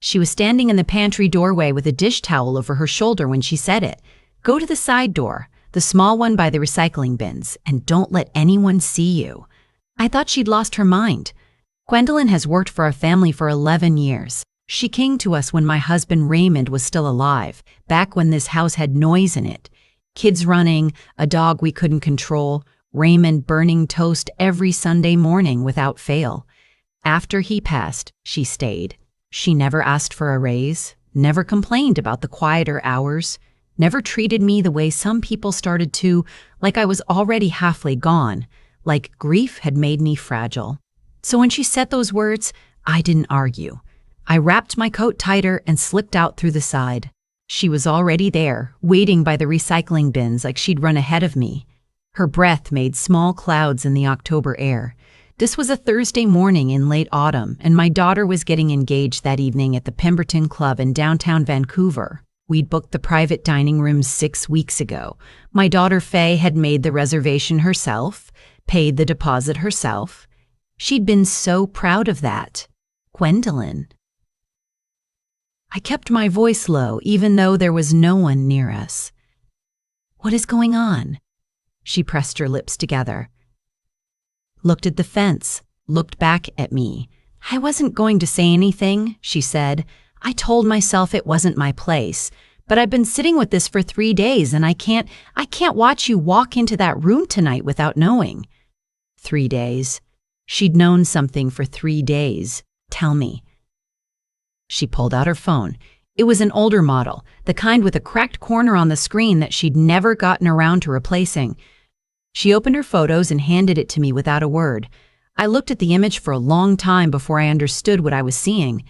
She was standing in the pantry doorway with a dish towel over her shoulder when she said it. "Go to the side door, the small one by the recycling bins, and don't let anyone see you." I thought she'd lost her mind. Gwendolyn has worked for our family for 11 years. She came to us when my husband Raymond was still alive, back when this house had noise in it. Kids running, a dog we couldn't control, Raymond burning toast every Sunday morning without fail. After he passed, she stayed. She never asked for a raise, never complained about the quieter hours, never treated me the way some people started to, like I was already halfway gone, like grief had made me fragile. So when she said those words, I didn't argue. I wrapped my coat tighter and slipped out through the side. She was already there, waiting by the recycling bins like she'd run ahead of me. Her breath made small clouds in the October air. This was a Thursday morning in late autumn, and my daughter was getting engaged that evening at the Pemberton Club in downtown Vancouver. We'd booked the private dining room 6 weeks ago. My daughter Faye had made the reservation herself, paid the deposit herself. She'd been so proud of that. Gwendolyn. I kept my voice low, even though there was no one near us. "What is going on?" She pressed her lips together. Looked at the fence, looked back at me. "I wasn't going to say anything," she said. "I told myself it wasn't my place, but I've been sitting with this for 3 days and I can't watch you walk into that room tonight without knowing." 3 days. She'd known something for 3 days. Tell me. She pulled out her phone. It was an older model, the kind with a cracked corner on the screen that she'd never gotten around to replacing. She opened her photos and handed it to me without a word. I looked at the image for a long time before I understood what I was seeing.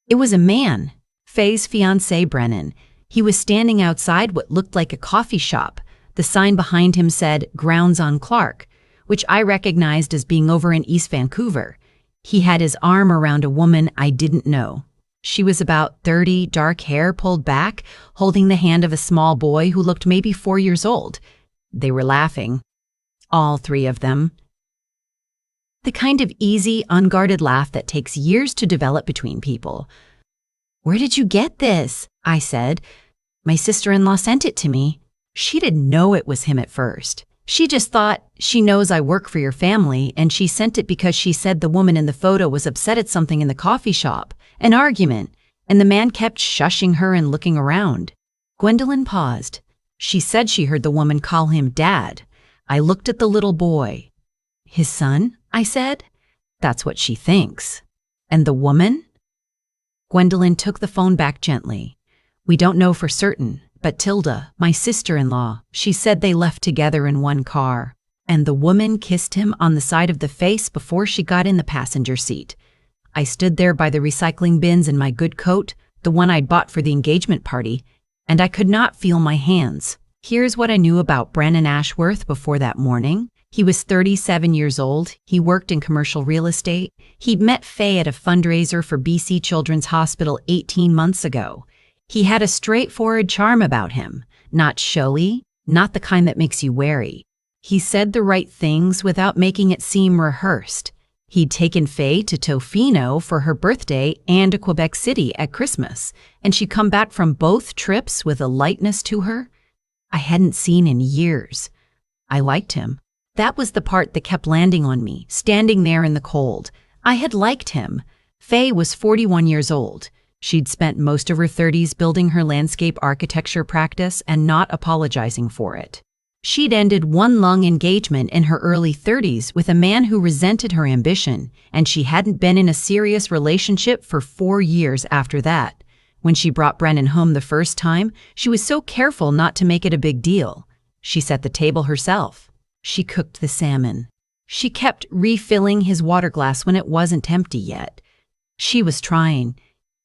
It was a man, Faye's fiancé Brennan. He was standing outside what looked like a coffee shop. The sign behind him said, "Grounds on Clark," which I recognized as being over in East Vancouver. He had his arm around a woman I didn't know. She was about 30, dark hair pulled back, holding the hand of a small boy who looked maybe 4 years old. They were laughing. All 3 of them. The kind of easy, unguarded laugh that takes years to develop between people. "Where did you get this?" I said. "My sister-in-law sent it to me." She didn't know it was him at first. She just thought, "She knows I work for your family, and she sent it because she said the woman in the photo was upset at something in the coffee shop, an argument, and the man kept shushing her and looking around." Gwendolyn paused. She said she heard the woman call him Dad. I looked at the little boy. "His son?" I said. "That's what she thinks." "And the woman?" Gwendolyn took the phone back gently. "We don't know for certain, but Tilda, my sister-in-law, she said they left together in one car. And the woman kissed him on the side of the face before she got in the passenger seat." I stood there by the recycling bins in my good coat, the one I'd bought for the engagement party, and I could not feel my hands. Here's what I knew about Brennan Ashworth before that morning. He was 37 years old. He worked in commercial real estate. He'd met Faye at a fundraiser for BC Children's Hospital 18 months ago. He had a straightforward charm about him, not showy, not the kind that makes you wary. He said the right things without making it seem rehearsed. He'd taken Faye to Tofino for her birthday and to Quebec City at Christmas, and she'd come back from both trips with a lightness to her I hadn't seen in years. I liked him. That was the part that kept landing on me, standing there in the cold. I had liked him. Faye was 41 years old. She'd spent most of her 30s building her landscape architecture practice and not apologizing for it. She'd ended one long engagement in her early 30s with a man who resented her ambition, and she hadn't been in a serious relationship for 4 years after that. When she brought Brennan home the first time, she was so careful not to make it a big deal. She set the table herself. She cooked the salmon. She kept refilling his water glass when it wasn't empty yet. She was trying,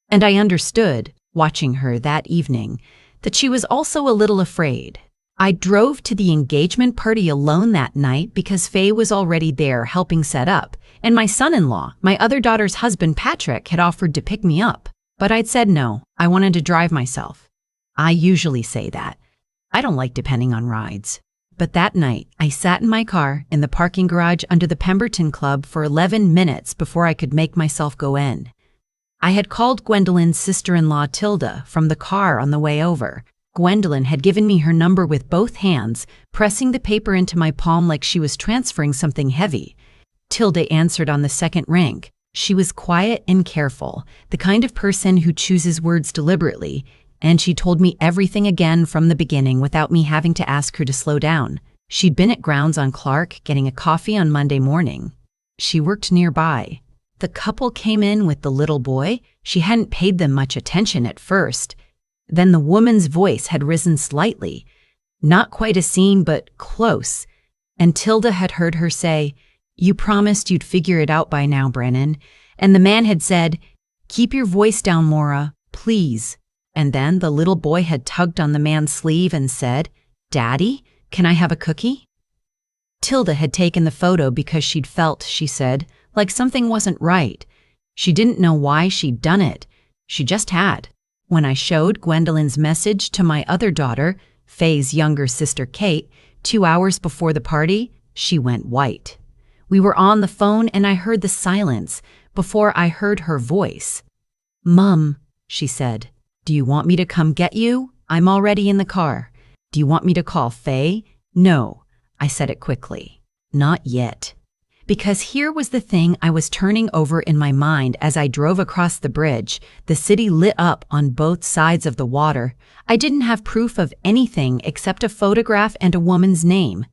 and I understood, watching her that evening, that she was also a little afraid. I drove to the engagement party alone that night because Faye was already there helping set up, and my son-in-law, my other daughter's husband Patrick, had offered to pick me up. But I'd said no, I wanted to drive myself. I usually say that. I don't like depending on rides. But that night, I sat in my car in the parking garage under the Pemberton Club for 11 minutes before I could make myself go in. I had called Gwendolyn's sister-in-law Tilda from the car on the way over. Gwendolyn had given me her number with both hands, pressing the paper into my palm like she was transferring something heavy. Tilda answered on the second ring. She was quiet and careful, the kind of person who chooses words deliberately, and she told me everything again from the beginning without me having to ask her to slow down. She'd been at Grounds on Clark getting a coffee on Monday morning. She worked nearby. The couple came in with the little boy. She hadn't paid them much attention at first. Then the woman's voice had risen slightly, not quite a scene, but close, and Tilda had heard her say, "You promised you'd figure it out by now, Brennan." And the man had said, "Keep your voice down, Maura, please." And then the little boy had tugged on the man's sleeve and said, "Daddy, can I have a cookie?" Tilda had taken the photo because she'd felt, she said, like something wasn't right. She didn't know why she'd done it. She just had. When I showed Gwendolyn's message to my other daughter, Faye's younger sister Kate, 2 hours before the party, she went white. We were on the phone and I heard the silence before I heard her voice. "Mum," she said, "do you want me to come get you? I'm already in the car. Do you want me to call Faye?" "No," I said it quickly. "Not yet." Because here was the thing I was turning over in my mind as I drove across the bridge, the city lit up on both sides of the water. I didn't have proof of anything except a photograph and a woman's name.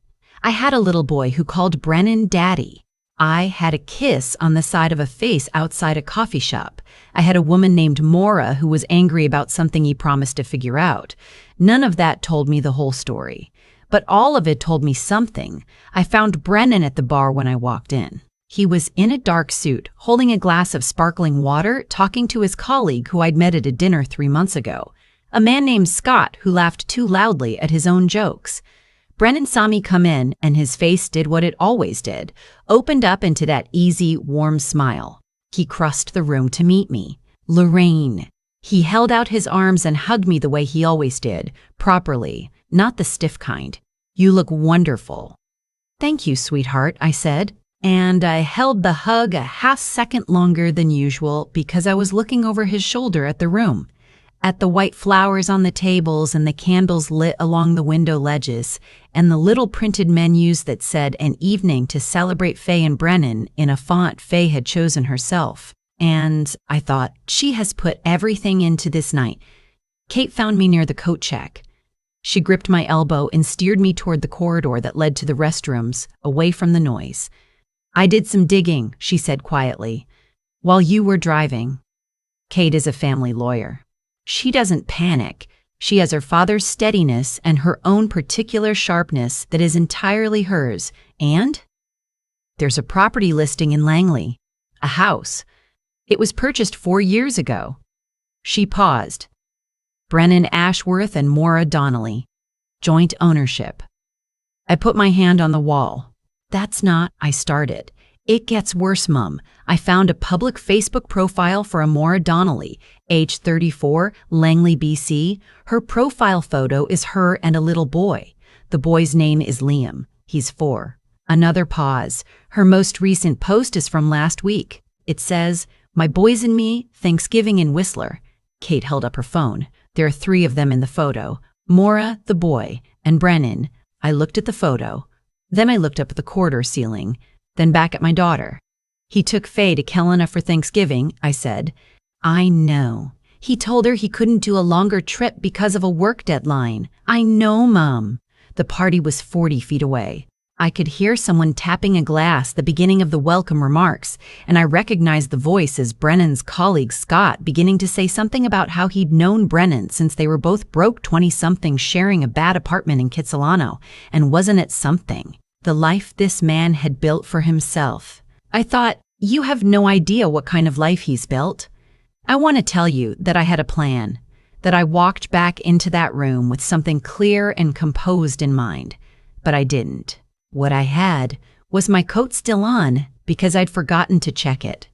I had a little boy who called Brennan Daddy. I had a kiss on the side of a face outside a coffee shop. I had a woman named Maura who was angry about something he promised to figure out. None of that told me the whole story. But all of it told me something. I found Brennan at the bar when I walked in. He was in a dark suit, holding a glass of sparkling water, talking to his colleague who I'd met at a dinner 3 months ago, a man named Scott who laughed too loudly at his own jokes. Brennan saw me come in, and his face did what it always did, opened up into that easy, warm smile. He crossed the room to meet me. "Lorraine." He held out his arms and hugged me the way he always did, properly, not the stiff kind. "You look wonderful." "Thank you, sweetheart," I said, and I held the hug a half-second longer than usual because I was looking over his shoulder at the room, at the white flowers on the tables and the candles lit along the window ledges, and the little printed menus that said "An evening to celebrate Faye and Brennan" in a font Faye had chosen herself. And I thought, she has put everything into this night. Kate found me near the coat check. She gripped my elbow and steered me toward the corridor that led to the restrooms, away from the noise. "I did some digging," she said quietly, "while you were driving." Kate is a family lawyer. She doesn't panic. She has her father's steadiness and her own particular sharpness that is entirely hers. And there's a property listing in Langley, a house. It was purchased 4 years ago. She paused. Brennan Ashworth and Maura Donnelly. Joint ownership. I put my hand on the wall. "That's not," I started. "It gets worse, Mum. I found a public Facebook profile for a Maura Donnelly, age 34, Langley, BC. Her profile photo is her and a little boy. The boy's name is Liam. He's 4. Another pause. Her most recent post is from last week. It says, "My boys and me, Thanksgiving in Whistler." Kate held up her phone. There are 3 of them in the photo. Maura, the boy, and Brennan. I looked at the photo. Then I looked up at the corridor ceiling. Then back at my daughter. "He took Faye to Kelowna for Thanksgiving," I said. "I know. He told her he couldn't do a longer trip because of a work deadline." "I know, Mum." The party was 40 feet away. I could hear someone tapping a glass, the beginning of the welcome remarks, and I recognized the voice as Brennan's colleague Scott beginning to say something about how he'd known Brennan since they were both broke 20-somethings sharing a bad apartment in Kitsilano, and wasn't it something? The life this man had built for himself. I thought, you have no idea what kind of life he's built. I want to tell you that I had a plan, that I walked back into that room with something clear and composed in mind, but I didn't. What I had was my coat still on because I'd forgotten to check it,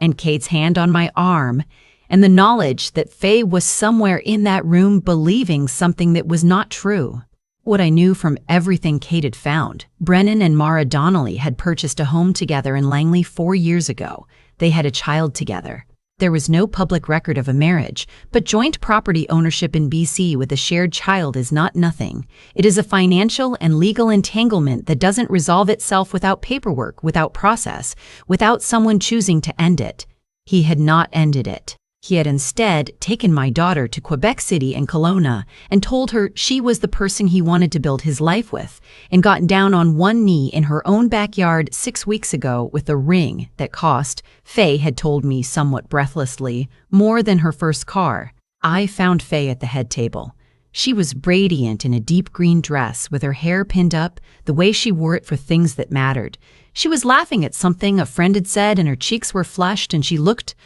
and Kate's hand on my arm, and the knowledge that Faye was somewhere in that room believing something that was not true. What I knew from everything Kate had found, Brennan and Maura Donnelly had purchased a home together in Langley 4 years ago. They had a child together. There was no public record of a marriage, but joint property ownership in BC with a shared child is not nothing. It is a financial and legal entanglement that doesn't resolve itself without paperwork, without process, without someone choosing to end it. He had not ended it. He had instead taken my daughter to Quebec City and Kelowna and told her she was the person he wanted to build his life with, and gotten down on one knee in her own backyard 6 weeks ago with a ring that cost, Faye had told me somewhat breathlessly, more than her first car. I found Faye at the head table. She was radiant in a deep green dress with her hair pinned up, the way she wore it for things that mattered. She was laughing at something a friend had said, and her cheeks were flushed, and she looked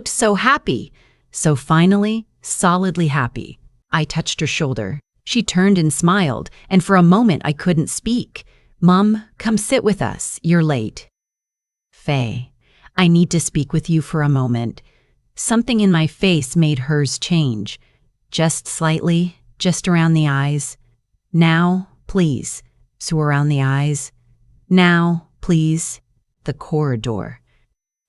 so happy. So finally, solidly happy. I touched her shoulder. She turned and smiled, and for a moment I couldn't speak. "Mom, come sit with us. You're late." "Faye, I need to speak with you for a moment." Something in my face made hers change. Just slightly, just around the eyes. "Now, please." So around the eyes. "Now, please." The corridor.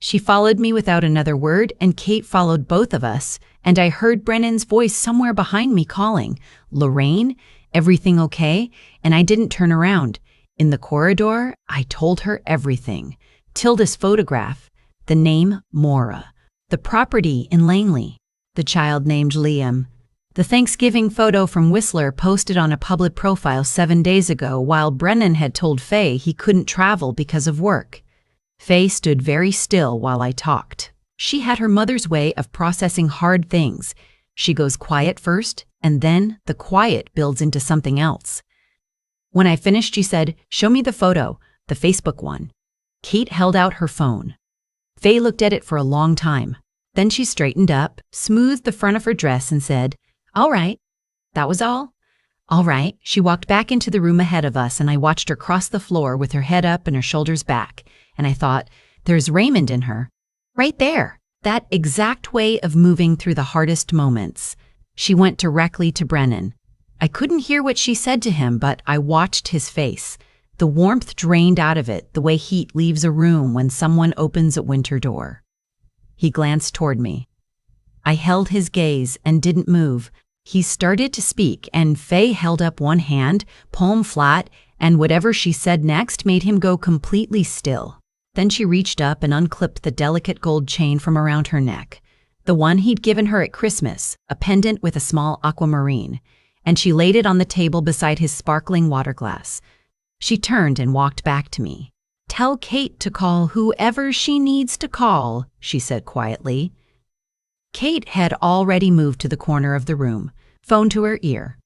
She followed me without another word, and Kate followed both of us, and I heard Brennan's voice somewhere behind me calling, "Lorraine, everything okay?" And I didn't turn around. In the corridor, I told her everything. Tilda's photograph, the name Maura, the property in Langley, the child named Liam, the Thanksgiving photo from Whistler posted on a public profile 7 days ago while Brennan had told Faye he couldn't travel because of work. Faye stood very still while I talked. She had her mother's way of processing hard things. She goes quiet first, and then the quiet builds into something else. When I finished, she said, "Show me the photo, the Facebook one." Kate held out her phone. Faye looked at it for a long time. Then she straightened up, smoothed the front of her dress, and said, "All right." That was all. "All right." She walked back into the room ahead of us, and I watched her cross the floor with her head up and her shoulders back. And I thought, there's Raymond in her. Right there. That exact way of moving through the hardest moments. She went directly to Brennan. I couldn't hear what she said to him, but I watched his face. The warmth drained out of it, the way heat leaves a room when someone opens a winter door. He glanced toward me. I held his gaze and didn't move. He started to speak, and Faye held up one hand, palm flat, and whatever she said next made him go completely still. Then she reached up and unclipped the delicate gold chain from around her neck, the one he'd given her at Christmas, a pendant with a small aquamarine, and she laid it on the table beside his sparkling water glass. She turned and walked back to me. "Tell Kate to call whoever she needs to call," she said quietly. Kate had already moved to the corner of the room, phone to her ear.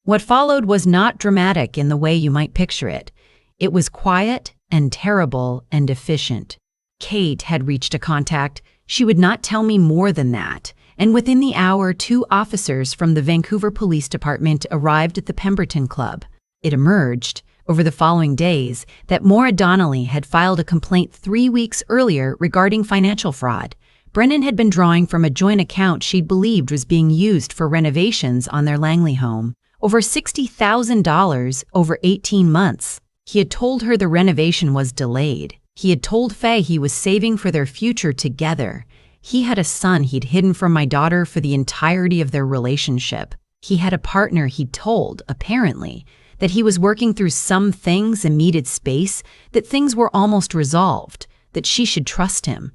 What followed was not dramatic in the way you might picture it. It was quiet and terrible and efficient. Kate had reached a contact. She would not tell me more than that. And within the hour, 2 officers from the Vancouver Police Department arrived at the Pemberton Club. It emerged, over the following days, that Maura Donnelly had filed a complaint 3 weeks earlier regarding financial fraud. Brennan had been drawing from a joint account she'd believed was being used for renovations on their Langley home. Over $60,000 over 18 months. He had told her the renovation was delayed. He had told Faye he was saving for their future together. He had a son he'd hidden from my daughter for the entirety of their relationship. He had a partner he'd told, apparently, that he was working through some things and needed space, that things were almost resolved, that she should trust him.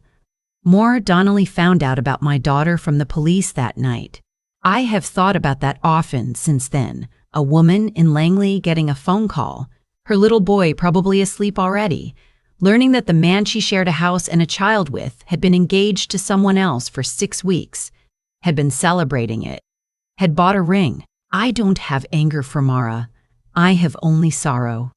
Maura Donnelly found out about my daughter from the police that night. I have thought about that often since then. A woman in Langley getting a phone call, her little boy probably asleep already, learning that the man she shared a house and a child with had been engaged to someone else for 6 weeks, had been celebrating it, had bought a ring. I don't have anger for Maura. I have only sorrow.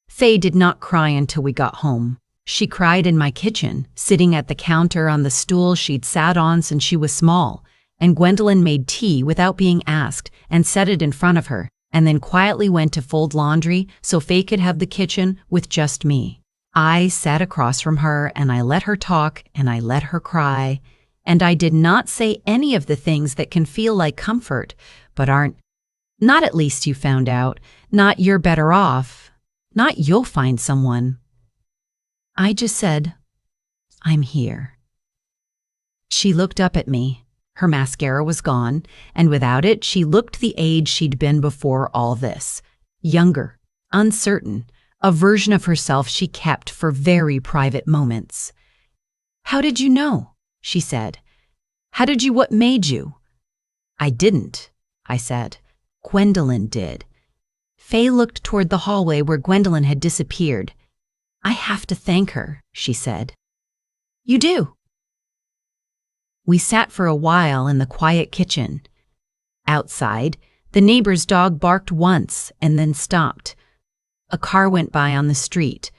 Faye did not cry until we got home. She cried in my kitchen, sitting at the counter on the stool she'd sat on since she was small, and Gwendolyn made tea without being asked and set it in front of her, and then quietly went to fold laundry so Faye could have the kitchen with just me. I sat across from her, and I let her talk, and I let her cry, and I did not say any of the things that can feel like comfort, but aren't. Not "at least you found out," not "you're better off," not "you'll find someone." I just said, "I'm here." She looked up at me. Her mascara was gone, and without it, she looked the age she'd been before all this. Younger, uncertain, a version of herself she kept for very private moments. "How did you know?" she said. What made you?" "I didn't," I said. "Gwendolyn did." Faye looked toward the hallway where Gwendolyn had disappeared. "I have to thank her," she said. "You do?" We sat for a while in the quiet kitchen. Outside, the neighbor's dog barked once and then stopped. A car went by on the street.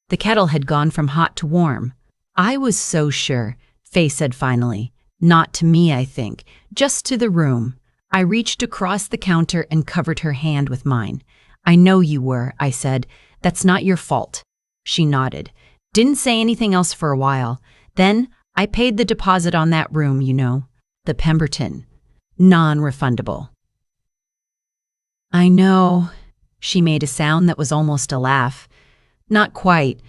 The kettle had gone from hot to warm. "I was so sure," Faye said finally. "Not to me, I think, just to the room." I reached across the counter and covered her hand with mine. "I know you were," I said. "That's not your fault." She nodded. "Didn't say anything else for a while. Then I paid the deposit on that room, you know. The Pemberton. Non-refundable." "I know." She made a sound that was almost a laugh. "Not quite,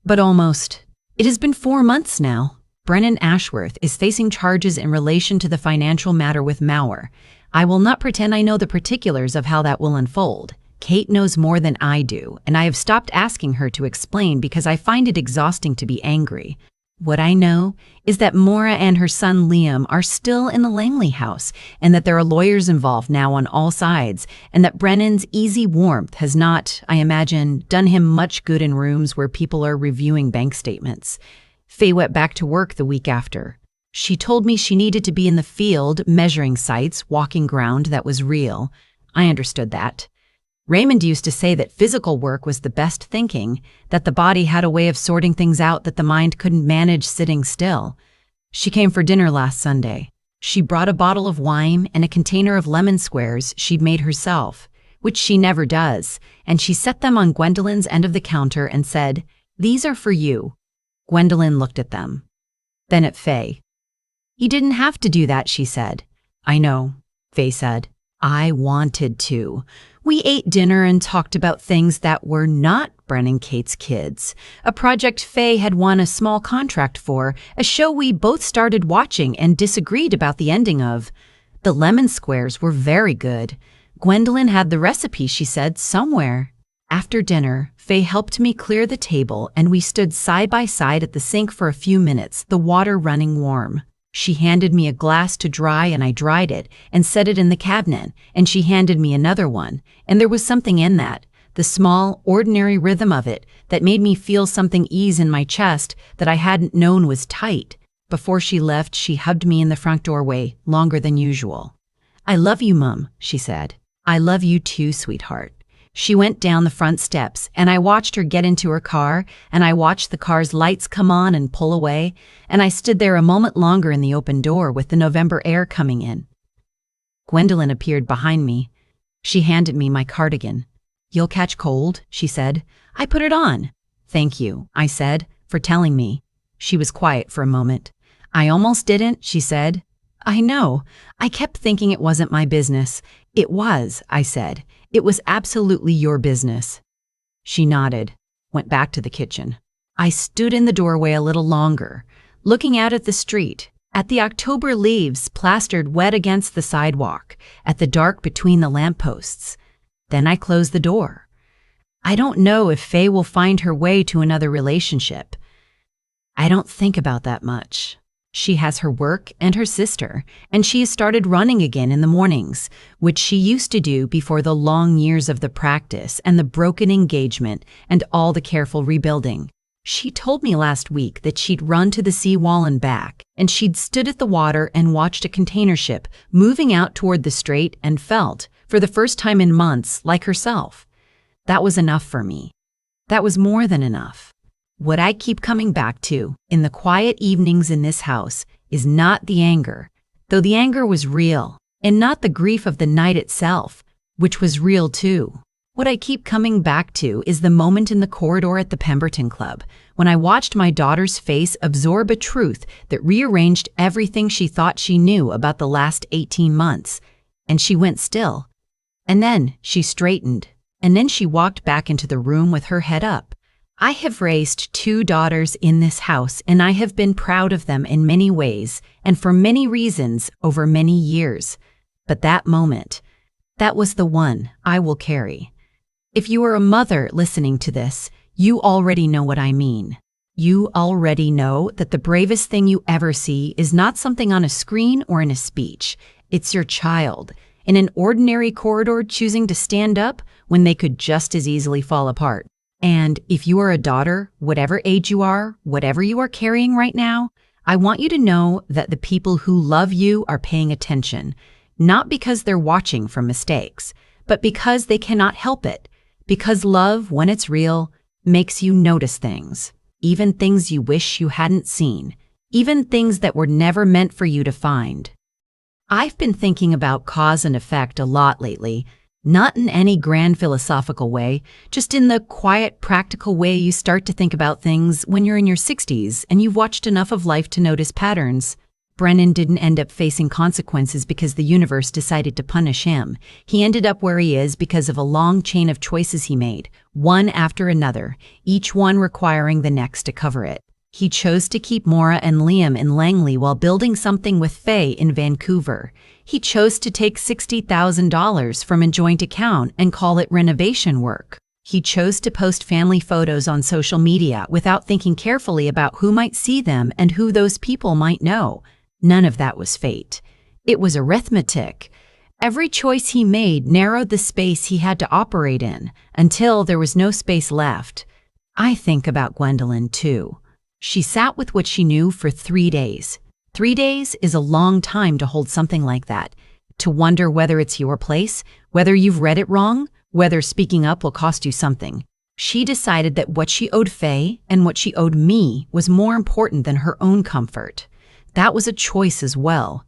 but almost. It has been 4 months now. Brennan Ashworth is facing charges in relation to the financial matter with Mauer. I will not pretend I know the particulars of how that will unfold. Kate knows more than I do, and I have stopped asking her to explain because I find it exhausting to be angry. What I know is that Maura and her son Liam are still in the Langley house, and that there are lawyers involved now on all sides, and that Brennan's easy warmth has not, I imagine, done him much good in rooms where people are reviewing bank statements. Faye went back to work the week after. She told me she needed to be in the field, measuring sites, walking ground that was real. I understood that. Raymond used to say that physical work was the best thinking, that the body had a way of sorting things out that the mind couldn't manage sitting still. She came for dinner last Sunday. She brought a bottle of wine and a container of lemon squares she'd made herself, which she never does, and she set them on Gwendolyn's end of the counter and said, "These are for you." Gwendolyn looked at them. Then at Faye. "He didn't have to do that," she said. "I know," Faye said. "I wanted to. We ate dinner and talked about things that were not Brennan Kate's kids, a project Faye had won a small contract for, a show we both started watching and disagreed about the ending of. The lemon squares were very good. Gwendolyn had the recipe, she said, somewhere. After dinner, Faye helped me clear the table and we stood side by side at the sink for a few minutes, the water running warm. She handed me a glass to dry and I dried it and set it in the cabinet, and she handed me another one, and there was something in that, the small, ordinary rhythm of it, that made me feel something ease in my chest that I hadn't known was tight. Before she left, she hugged me in the front doorway, longer than usual. "I love you, Mum," she said. "I love you too, sweetheart." She went down the front steps, and I watched her get into her car, and I watched the car's lights come on and pull away, and I stood there a moment longer in the open door with the November air coming in. Gwendolyn appeared behind me. She handed me my cardigan. "You'll catch cold," she said. I put it on. "Thank you," I said, "for telling me." She was quiet for a moment. "I almost didn't," she said. "I know. I kept thinking it wasn't my business." "It was," I said. "It was absolutely your business." She nodded, went back to the kitchen. I stood in the doorway a little longer, looking out at the street, at the October leaves plastered wet against the sidewalk, at the dark between the lampposts. Then I closed the door. I don't know if Faye will find her way to another relationship. I don't think about that much. She has her work and her sister, and she has started running again in the mornings, which she used to do before the long years of the practice and the broken engagement and all the careful rebuilding. She told me last week that she'd run to the seawall and back, and she'd stood at the water and watched a container ship moving out toward the strait and felt, for the first time in months, like herself. That was enough for me. That was more than enough. What I keep coming back to, in the quiet evenings in this house, is not the anger, though the anger was real, and not the grief of the night itself, which was real too. What I keep coming back to is the moment in the corridor at the Pemberton Club, when I watched my daughter's face absorb a truth that rearranged everything she thought she knew about the last 18 months, and she went still. And then she straightened, and then she walked back into the room with her head up. I have raised 2 daughters in this house, and I have been proud of them in many ways and for many reasons over many years. But that moment, that was the one I will carry. If you are a mother listening to this, you already know what I mean. You already know that the bravest thing you ever see is not something on a screen or in a speech. It's your child, in an ordinary corridor choosing to stand up when they could just as easily fall apart. And if you are a daughter, whatever age you are, whatever you are carrying right now, I want you to know that the people who love you are paying attention, not because they're watching for mistakes, but because they cannot help it. Because love, when it's real, makes you notice things, even things you wish you hadn't seen, even things that were never meant for you to find. I've been thinking about cause and effect a lot lately, not in any grand philosophical way, just in the quiet, practical way you start to think about things when you're in your 60s and you've watched enough of life to notice patterns. Brennan didn't end up facing consequences because the universe decided to punish him. He ended up where he is because of a long chain of choices he made, one after another, each one requiring the next to cover it. He chose to keep Maura and Liam in Langley while building something with Faye in Vancouver. He chose to take $60,000 from a joint account and call it renovation work. He chose to post family photos on social media without thinking carefully about who might see them and who those people might know. None of that was fate. It was arithmetic. Every choice he made narrowed the space he had to operate in until there was no space left. I think about Gwendolyn, too. She sat with what she knew for 3 days. 3 days is a long time to hold something like that, to wonder whether it's your place, whether you've read it wrong, whether speaking up will cost you something. She decided that what she owed Faye and what she owed me was more important than her own comfort. That was a choice as well.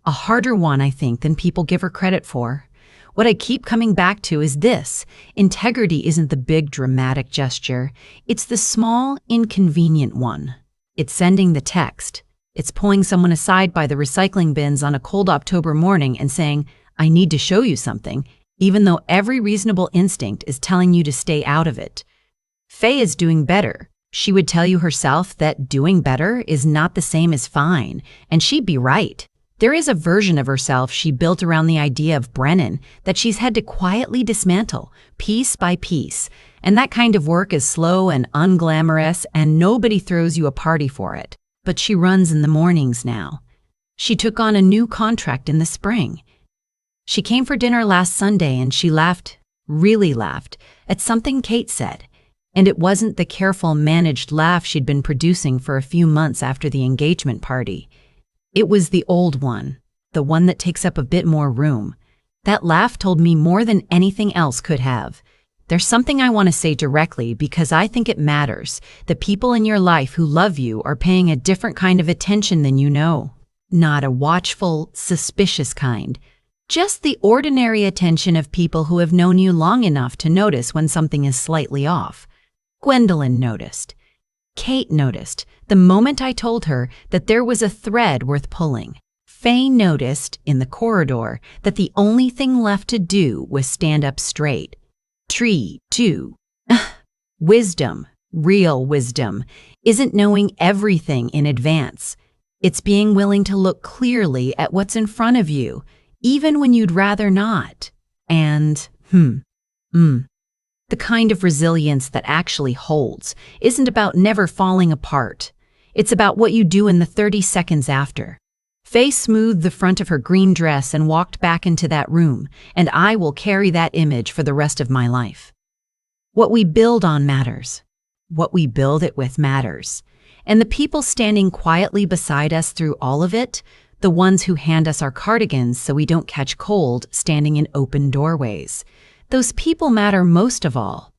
A harder one, I think, than people give her credit for. What I keep coming back to is this: integrity isn't the big dramatic gesture. It's the small, inconvenient one. It's sending the text. It's pulling someone aside by the recycling bins on a cold October morning and saying, "I need to show you something," even though every reasonable instinct is telling you to stay out of it. Faye is doing better. She would tell you herself that doing better is not the same as fine, and she'd be right. There is a version of herself she built around the idea of Brennan that she's had to quietly dismantle, piece by piece, and that kind of work is slow and unglamorous, and nobody throws you a party for it. But she runs in the mornings now. She took on a new contract in the spring. She came for dinner last Sunday and she laughed, really laughed, at something Kate said. And it wasn't the careful, managed laugh she'd been producing for a few months after the engagement party. It was the old one, the one that takes up a bit more room. That laugh told me more than anything else could have. There's something I want to say directly because I think it matters. The people in your life who love you are paying a different kind of attention than you know. Not a watchful, suspicious kind. Just the ordinary attention of people who have known you long enough to notice when something is slightly off. Gwendolyn noticed. Kate noticed the moment I told her that there was a thread worth pulling. Faye noticed in the corridor that the only thing left to do was stand up straight. 3, 2. Wisdom, real wisdom, isn't knowing everything in advance. It's being willing to look clearly at what's in front of you, even when you'd rather not. And, the kind of resilience that actually holds isn't about never falling apart. It's about what you do in the 30 seconds after. Faye smoothed the front of her green dress and walked back into that room, and I will carry that image for the rest of my life. What we build on matters. What we build it with matters. And the people standing quietly beside us through all of it, the ones who hand us our cardigans so we don't catch cold standing in open doorways, those people matter most of all.